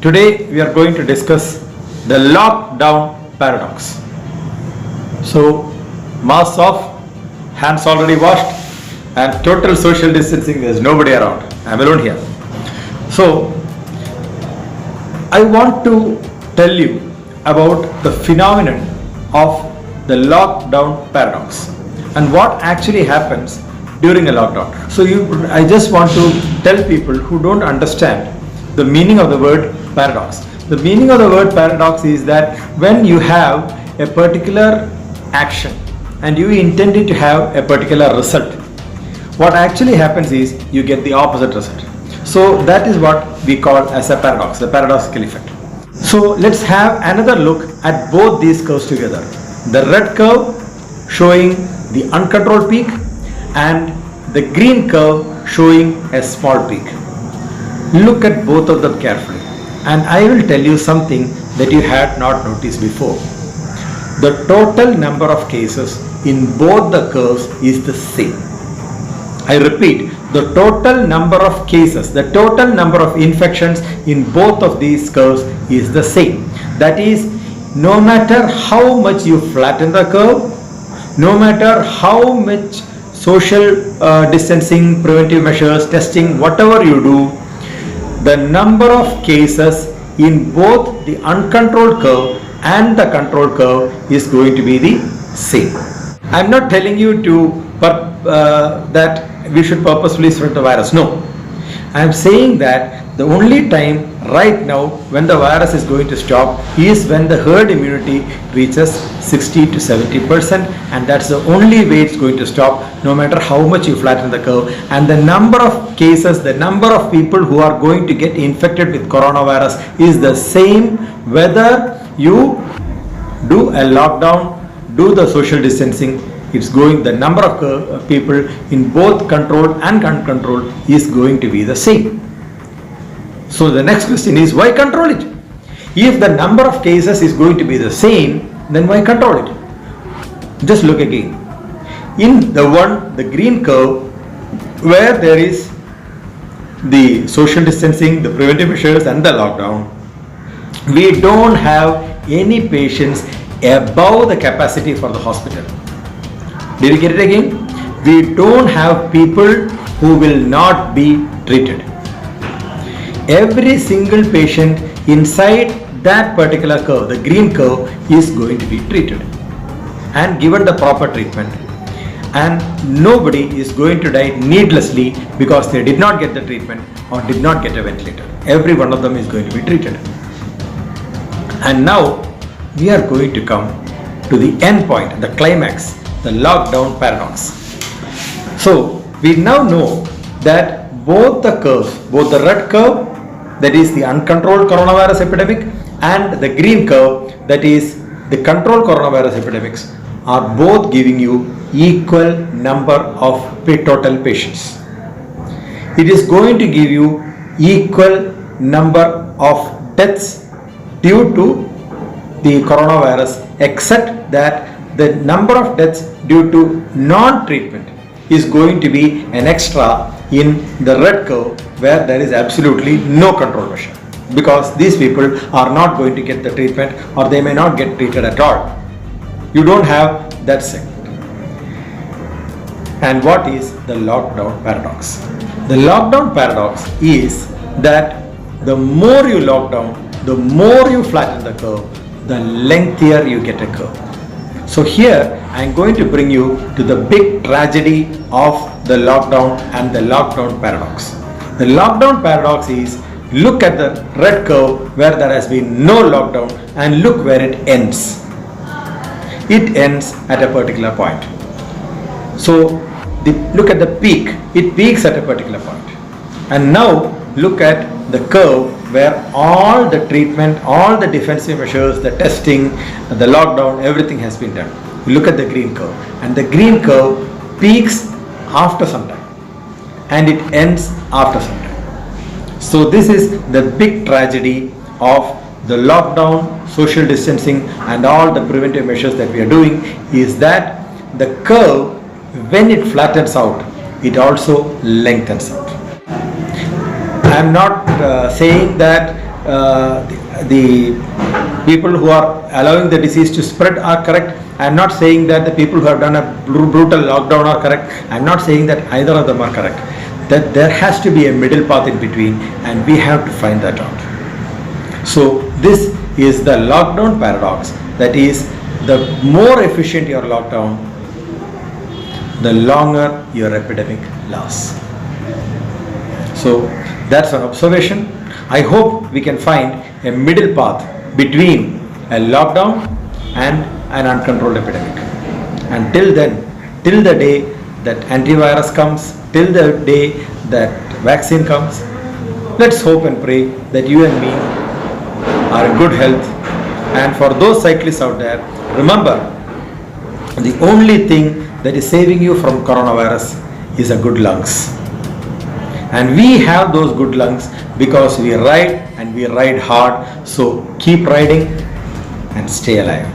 Today we are going to discuss the lockdown paradox. So, masks off, hands already washed, and total social distancing. There's nobody around. I'm alone here. So, I want to tell you about the phenomenon of the lockdown paradox and what actually happens during a lockdown. So, I just want to tell people who don't understand the meaning of the word paradox. The meaning of the word paradox is that when you have a particular action and you intended to have a particular result, what actually happens is you get the opposite result. So that is what we call as a paradox, the paradoxical effect. So let's have another look at both these curves together. The red curve showing the uncontrolled peak and the green curve showing a small peak. Look at both of them carefully, and I will tell you something that you had not noticed before. The total number of cases in both the curves is the same. I repeat, the total number of cases, the total number of infections in both of these curves is the same. That is, no matter how much you flatten the curve, no matter how much social distancing, preventive measures, testing, whatever you do, the number of cases in both the uncontrolled curve and the control curve is going to be the same. I am not telling you that we should purposefully spread the virus. No. I am saying that the only time right now when the virus is going to stop is when the herd immunity reaches 60 to 70%, and that's the only way it's going to stop, no matter how much you flatten the curve. And the number of cases, the number of people who are going to get infected with coronavirus is the same whether you do a lockdown, do the social distancing. It's going, the number of people in both controlled and uncontrolled is going to be the same. So the next question is, why control it? If the number of cases is going to be the same, then why control it? Just look again. In the green curve, where there is the social distancing, the preventive measures and the lockdown, we don't have any patients above the capacity for the hospital. Did you get it again? We don't have people who will not be treated. Every single patient inside that particular curve, the green curve, is going to be treated and given the proper treatment, and nobody is going to die needlessly because they did not get the treatment or did not get a ventilator. Every one of them is going to be treated. And now we are going to come to the end point, the climax, the lockdown paradox. So we now know that both the curves, both the red curve, that is the uncontrolled coronavirus epidemic, and the green curve, that is the controlled coronavirus epidemics, are both giving you equal number of total patients. It is going to give you equal number of deaths due to the coronavirus, except that the number of deaths due to non-treatment is going to be an extra in the red curve, where there is absolutely no control measure, because these people are not going to get the treatment, or they may not get treated at all. You don't have that segment. And what is the lockdown paradox? The lockdown paradox is that the more you lock down, the more you flatten the curve, the lengthier you get a curve. So here I am going to bring you to the big tragedy of the lockdown and the lockdown paradox. The lockdown paradox is, look at the red curve where there has been no lockdown, and look where it ends. It ends at a particular point. So look at the peak. It peaks at a particular point. And now look at the curve where all the treatment, all the defensive measures, the testing, the lockdown, everything has been done. You look at the green curve, and the green curve peaks after some time and it ends after some time. So this is the big tragedy of the lockdown, social distancing and all the preventive measures that we are doing, is that the curve, when it flattens out, it also lengthens out. I am not saying that the people who are allowing the disease to spread are correct. I am not saying that the people who have done a brutal lockdown are correct. I am not saying that either of them are correct. That there has to be a middle path in between, and we have to find that out. So this is the lockdown paradox. That is, the more efficient your lockdown, the longer your epidemic lasts. So that's an observation. I hope we can find a middle path between a lockdown and an uncontrolled epidemic. And till then, till the day that antivirus comes, till the day that vaccine comes, let's hope and pray that you and me are in good health. And for those cyclists out there, remember, the only thing that is saving you from coronavirus is a good lungs. And we have those good lungs because we ride, and we ride hard. So keep riding and stay alive.